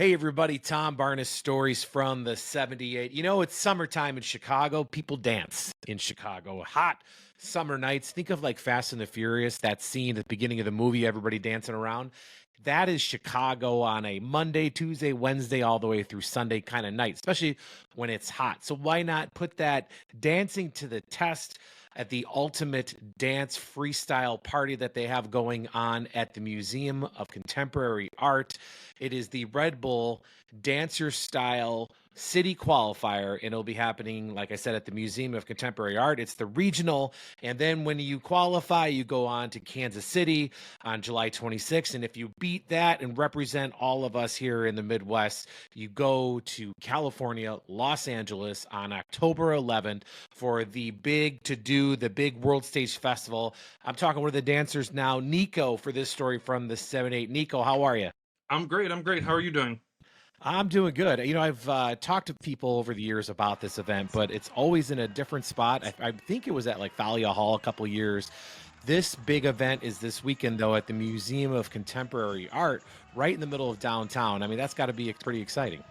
Hey everybody, Tom Barnes stories from the 78. You know, it's summertime in Chicago. People dance in Chicago. Hot summer nights. Think of like Fast and the Furious, that scene at the beginning of the movie, everybody dancing around. That is Chicago on a Monday, Tuesday, Wednesday, all the way through Sunday kind of night, especially when it's hot. So why not put that dancing to the test at the ultimate dance freestyle party that they have going on at the Museum of Contemporary Art? It is the Red Bull Dancer Style City Qualifier, and it'll be happening, like I said, at the Museum of Contemporary Art. It's the regional, and then when you qualify, you go on to Kansas City on July 26th. And if you beat that and represent all of us here in the Midwest, you go to California, Los Angeles on October 11th for the big to do, the big World Stage Festival. I'm talking with the dancers now, Nico, for this story from the 7-8. Nico, how are you? I'm great. I'm great. How are you doing? I'm doing good. You know, I've talked to people over the years about this event, but it's always in a different spot. I think it was at like Thalia Hall a couple years. This big event is this weekend, though, at the Museum of Contemporary Art, right in the middle of downtown. I mean, that's got to be pretty exciting.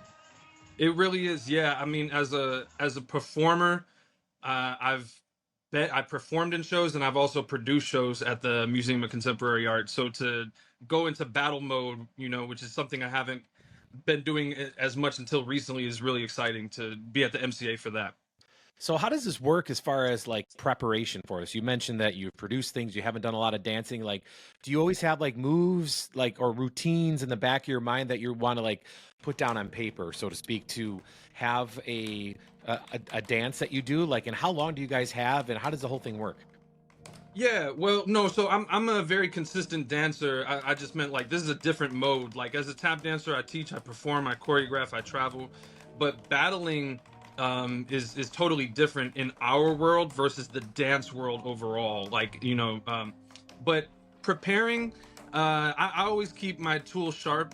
It really is. Yeah. I mean, as a performer, I've I performed in shows and I've also produced shows at the Museum of Contemporary Art. So to go into battle mode, which is something I haven't been doing as much until recently, is really exciting to be at the MCA for that. So how does this work as far as like preparation for this? You mentioned that you've produced things, you haven't done a lot of dancing. Like, do you always have like moves like or routines in the back of your mind that you want to like put down on paper, so to speak, to have a dance that you do? Like, and how long do you guys have, and how does the whole thing work? Yeah, well, no, so I'm a very consistent dancer. I just meant like this is a different mode. Like as a tap dancer, I teach, I perform, I choreograph, I travel, but battling is totally different in our world versus the dance world overall. Like but preparing, I always keep my tools sharp.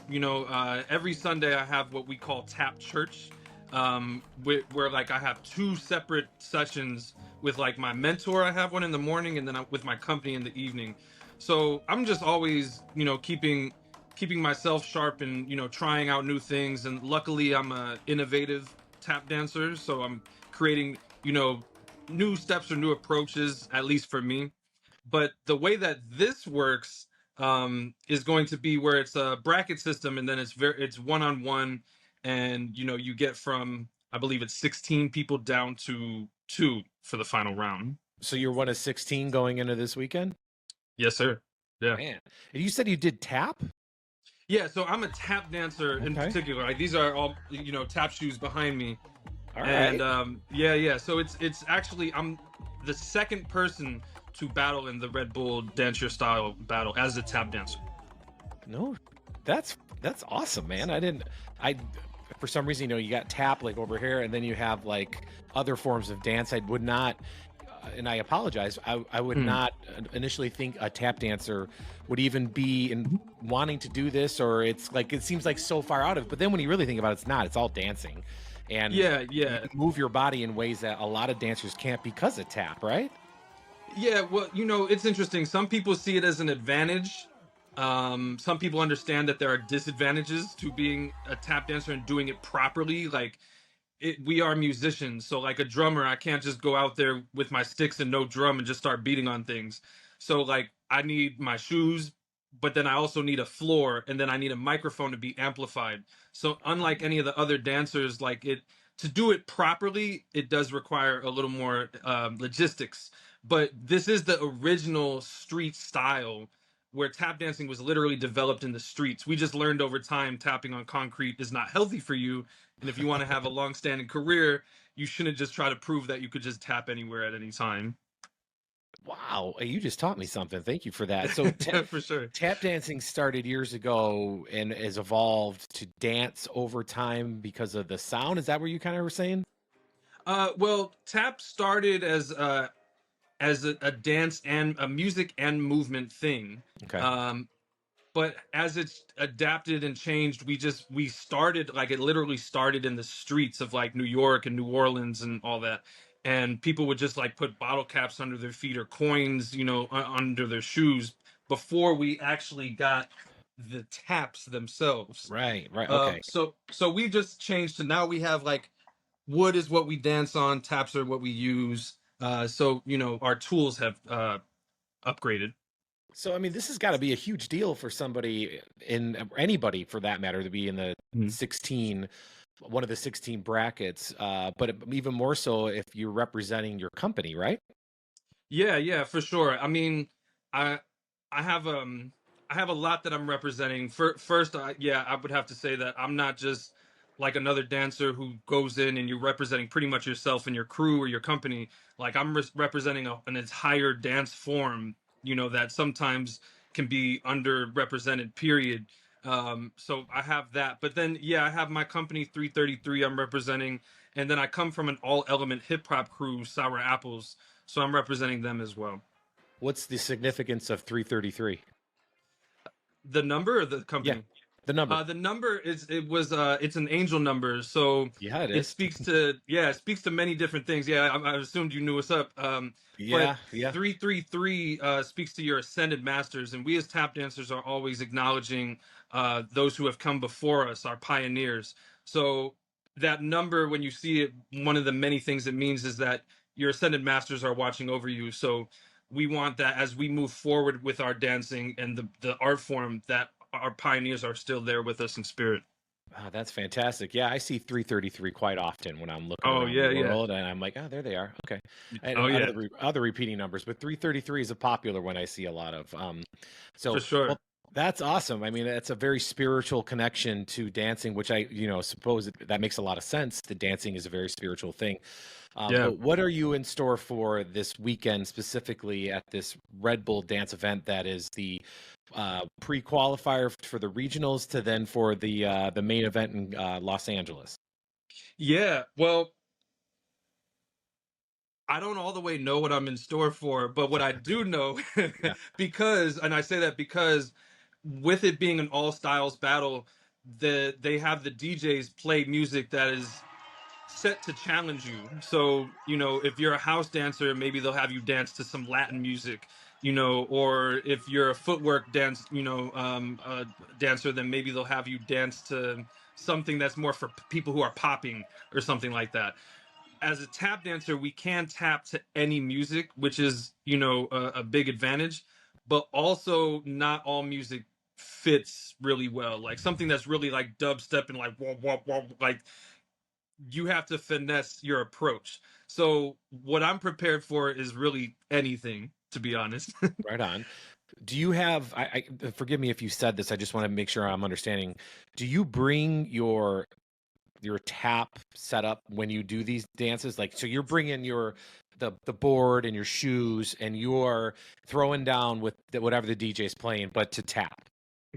Every Sunday I have what we call tap church, where like I have two separate sessions with like my mentor. I have one in the morning, and then with my company in the evening. So I'm just always, keeping myself sharp and trying out new things. And luckily, I'm a innovative tap dancer, so I'm creating new steps or new approaches, at least for me. But the way that this works is going to be where it's a bracket system, and then it's one on one, and you get from, I believe it's 16 people down to two for the final round. So you're one of 16 going into this weekend? Yes, sir. Yeah. Man. And you said you did tap? Yeah, so I'm a tap dancer in Okay. particular. Like these are all tap shoes behind me, All and right. yeah. So it's actually I'm the second person to battle in the Red Bull Dance Your Style battle as a tap dancer. No, that's awesome, man. I for some reason, you got tap like over here, and then you have like other forms of dance. I would not, and I apologize. I would Hmm. not initially think a tap dancer would even be in wanting to do this, or it's like it seems like so far out of. But then when you really think about it, it's not. It's all dancing, and Yeah, you yeah. can move your body in ways that a lot of dancers can't because of tap, right? Yeah, well, it's interesting. Some people see it as an advantage. Some people understand that there are disadvantages to being a tap dancer and doing it properly. Like we are musicians, so like a drummer, I can't just go out there with my sticks and no drum and just start beating on things. So like I need my shoes, but then I also need a floor, and then I need a microphone to be amplified. So unlike any of the other dancers, like it to do it properly, it does require a little more logistics. But this is the original street style where tap dancing was literally developed in the streets. We just learned over time tapping on concrete is not healthy for you, and if you want to have a long-standing career, you shouldn't just try to prove that you could just tap anywhere at any time. Wow, you just taught me something. Thank you for that. So For sure. tap dancing started years ago and has evolved to dance over time because of the sound. Is that what you kind of were saying? Well, tap started as a dance and a music and movement thing. Okay. Um, but as it's adapted and changed, we started like it literally started in the streets of like New York and New Orleans and all that. And people would just like put bottle caps under their feet or coins, under their shoes before we actually got the taps themselves. Right, right. Okay. So we just changed to now we have like wood is what we dance on, taps are what we use. So our tools have upgraded. So, I mean, this has got to be a huge deal for somebody in anybody for that matter to be in the Mhm. 16, one of the 16 brackets. But even more so if you're representing your company, right? Yeah, yeah, for sure. I mean, I I have I have a lot that I'm representing. First, yeah, I would have to say that I'm not just like another dancer who goes in and you're representing pretty much yourself and your crew or your company. Like I'm representing an entire dance form, that sometimes can be underrepresented. Period. So I have that, but then yeah, I have my company 333. I'm representing, and then I come from an all element hip hop crew, Sour Apples, so I'm representing them as well. What's the significance of 333? The number or the Yeah, company? the number. The number it's an angel number, so Yeah, it it is. speaks to yeah, it speaks to many different things. Yeah, I assumed you knew what's up. But Yeah, yeah. 333 speaks to your ascended masters, and we as tap dancers are always acknowledging those who have come before us, our pioneers. So that number, when you see it, one of the many things it means is that your ascended masters are watching over you. So we want that as we move forward with our dancing and the art form, that our pioneers are still there with us in spirit. Wow, that's fantastic. Yeah, I see 333 quite often when I'm looking Oh around the yeah, yeah. world, and I'm like, oh, there they are. Okay, and Oh yeah, other repeating numbers, but 333 is a popular one I see a lot of. for So sure. well, that's awesome. I mean, it's a very spiritual connection to dancing, which I suppose that makes a lot of sense. The dancing is a very spiritual thing. Yeah. But what are you in store for this weekend, specifically at this Red Bull dance event that is the pre-qualifier for the regionals to then for the main event in Los Angeles? Yeah. Well, I don't all the way know what I'm in store for, but what I do know, Yeah. because, and I say that because with it being an all styles battle, they have the DJs play music that is set to challenge you. So, if you're a house dancer, maybe they'll have you dance to some Latin music, or if you're a footwork dancer, then maybe they'll have you dance to something that's more for people who are popping or something like that. As a tap dancer, we can tap to any music, which is, a big advantage, but also not all music fits really well. Like something that's really like dubstep and like wah, wah, wah, like you have to finesse your approach. So what I'm prepared for is really anything, to be honest. Right on. Do you have, forgive me if you said this, I just want to make sure I'm understanding. Do you bring your tap setup when you do these dances? Like, so you're bringing the board and your shoes and you're throwing down with whatever the DJ's playing, but to tap.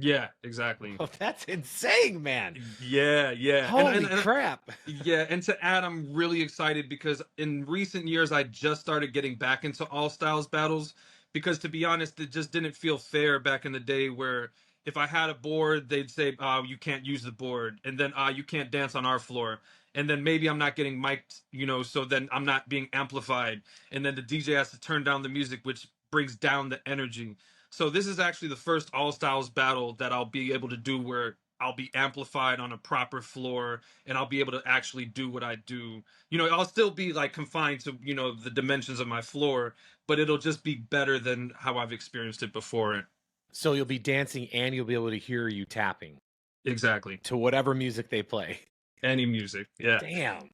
Yeah, exactly. Oh, that's insane, man. Yeah, yeah. Holy crap. Yeah, and to add, I'm really excited because in recent years I just started getting back into all styles battles, because to be honest, it just didn't feel fair back in the day where if I had a board, they'd say, "Oh, you can't use the board," and then, "Ah, you can't dance on our floor," and then maybe I'm not getting mic'd, so then I'm not being amplified, and then the DJ has to turn down the music, which brings down the energy. So this is actually the first all styles battle that I'll be able to do where I'll be amplified on a proper floor and I'll be able to actually do what I do. I'll still be like confined to, the dimensions of my floor, but it'll just be better than how I've experienced it before. So you'll be dancing and you'll be able to hear you tapping Exactly. to whatever music they play. Any music. Yeah. Damn.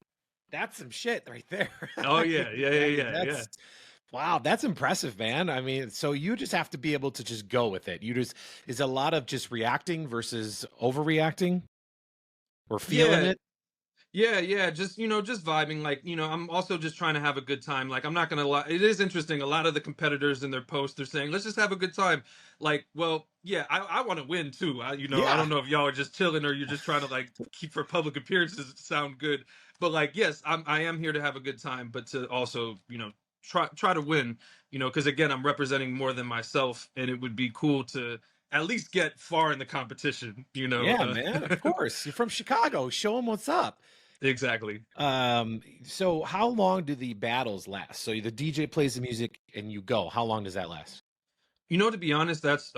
That's some shit right there. Oh I yeah. mean, Yeah. Yeah. Yeah. Yeah. that's wow, that's impressive, man. I mean, so you just have to be able to just go with it. You just is a lot of just reacting versus overreacting or feeling Yeah. it. Yeah, yeah, just just vibing. Like, I'm also just trying to have a good time. Like, I'm not gonna lie, it is interesting. A lot of the competitors in their posts are saying, "Let's just have a good time." Like, well, yeah, I want to win too. I Yeah. don't know if y'all are just chilling or you're just trying to like keep for public appearances to sound good. But like, yes, I am here to have a good time, but to also try to win. Because again, I'm representing more than myself, and it would be cool to at least get far in the competition. Yeah, man. Of course. You're from Chicago. Show them what's up. Exactly. So how long do the battles last? So the DJ plays the music and you go. How long does that last? To be honest, that's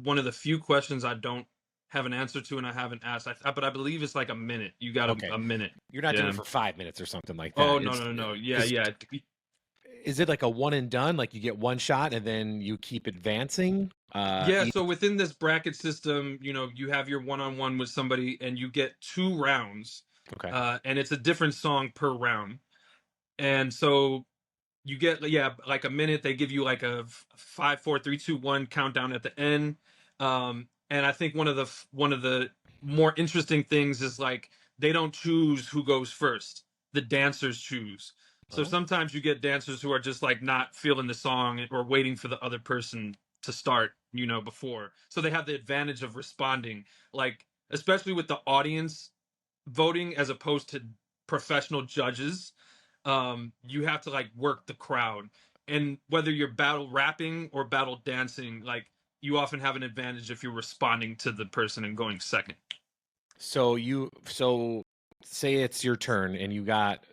one of the few questions I don't have an answer to and I haven't asked. But I believe it's like a minute. You got Okay. a minute. You're not doing Yeah. it for 5 minutes or something like Oh that. no no no. Yeah Is yeah. is it like a one and done? Like you get one shot and then you keep advancing? Yeah, so within this bracket system, you have your one-on-one with somebody and you get 2 rounds. Okay. And it's a different song per round. And so you get, yeah, like a minute. They give you like a 5 4 3 2 1 countdown at the end. And I think one of the more interesting things is like they don't choose who goes first. The dancers choose. So Oh. sometimes you get dancers who are just like not feeling the song or waiting for the other person to start, before. So they have the advantage of responding, like especially with the audience voting as opposed to professional judges. You have to like work the crowd, and whether you're battle rapping or battle dancing, like you often have an advantage if you're responding to the person and going second. So say it's your turn and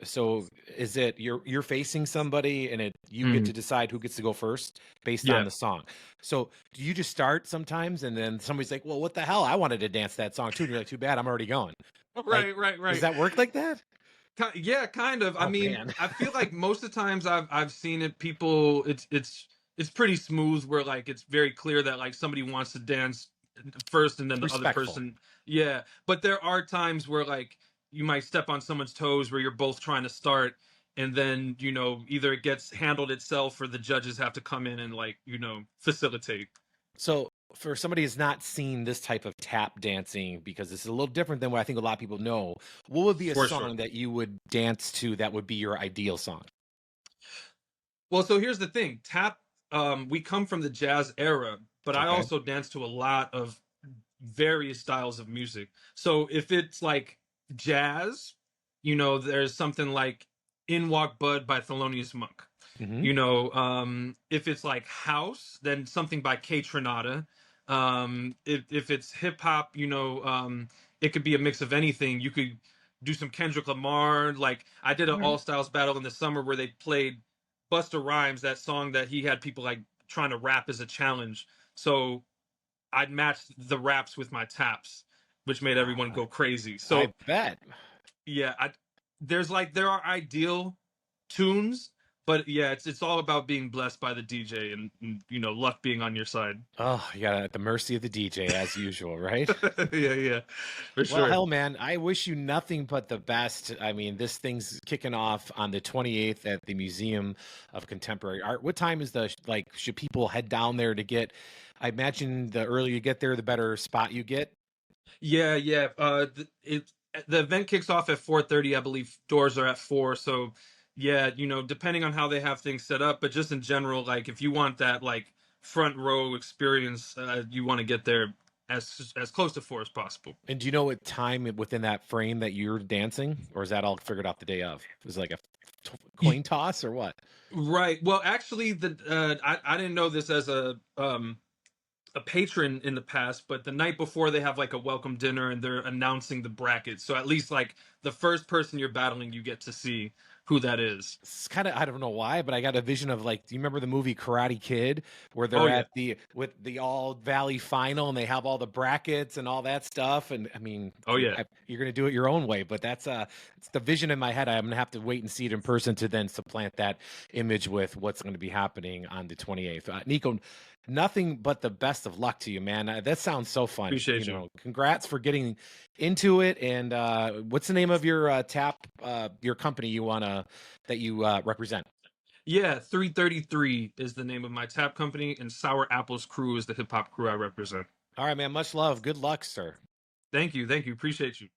so is it you're facing somebody and you get Mhm. to decide who gets to go first based on Yeah. the song. So do you just start sometimes and then somebody's like, "Well, what the hell? I wanted to dance that song too." And you're like, "Too bad, I'm already going." Like, Right, right, does right. that work like that? Yeah, kind of. I Oh mean, man. I feel like most of the times I've seen it, people, it's pretty smooth where like it's very clear that like somebody wants to dance first and then the other Respectful. person. Yeah, but there are times where like you might step on someone's toes where you're both trying to start, and then either it gets handled itself or the judges have to come in and like facilitate. So for somebody who's not seen this type of tap dancing, because this is a little different than what I think a lot of people know, what would be a For sure. song that you would dance to that would be your ideal song? Well, so here's the thing. Tap, we come from the jazz era, but I Okay. also dance to a lot of various styles of music. So if it's like jazz, there's something like In Walk Bud by Thelonious Monk. Hmm. If it's like house, then something by K Tronada. If it's hip hop, it could be a mix of anything. You could do some Kendrick Lamar. Like I did an All right. all styles battle in the summer where they played Busta Rhymes, that song that he had people like trying to rap as a challenge. So I'd match the raps with my taps, which made everyone Ah, go crazy. I So bet. yeah, there are ideal tunes, but yeah, it's all about being blessed by the DJ and luck being on your side. Oh, you got at the mercy of the DJ as usual, right? Yeah, yeah, for Well, sure. hell, man, I wish you nothing but the best. I mean, this thing's kicking off on the 28th at the Museum of Contemporary Art. What time is should people head down there to get? I imagine the earlier you get there, the better spot you get. Yeah, yeah. The event kicks off at 4:30. I believe doors are at 4. So yeah, depending on how they have things set up, but just in general, like if you want that like front row experience, you want to get there as close to 4 as possible. And do you know what time within that frame that you're dancing, or is that all figured out the day of? Was it like a coin toss or what? Right. Well, actually, I didn't know this as a patron in the past, but the night before they have like a welcome dinner and they're announcing the brackets. So at least like the first person you're battling, you get to see who that is. It's kind of, I don't know why, but I got a vision of like, do you remember the movie Karate Kid where Oh they're yeah. at with the all valley final and they have all the brackets and all that stuff? And I mean, Oh yeah. you're going to do it your own way, but it's the vision in my head. I'm going to have to wait and see it in person to then supplant that image with what's going to be happening on the 28th. Nico, nothing but the best of luck to you, man. That sounds so fun. Appreciate you. Congrats for getting into it. And what's the name of your your company that you represent? Yeah, 333 is the name of my tap company, and Sour Apples Crew is the hip hop crew I represent. All right, man. Much love. Good luck, sir. Thank you. Thank you. Appreciate you.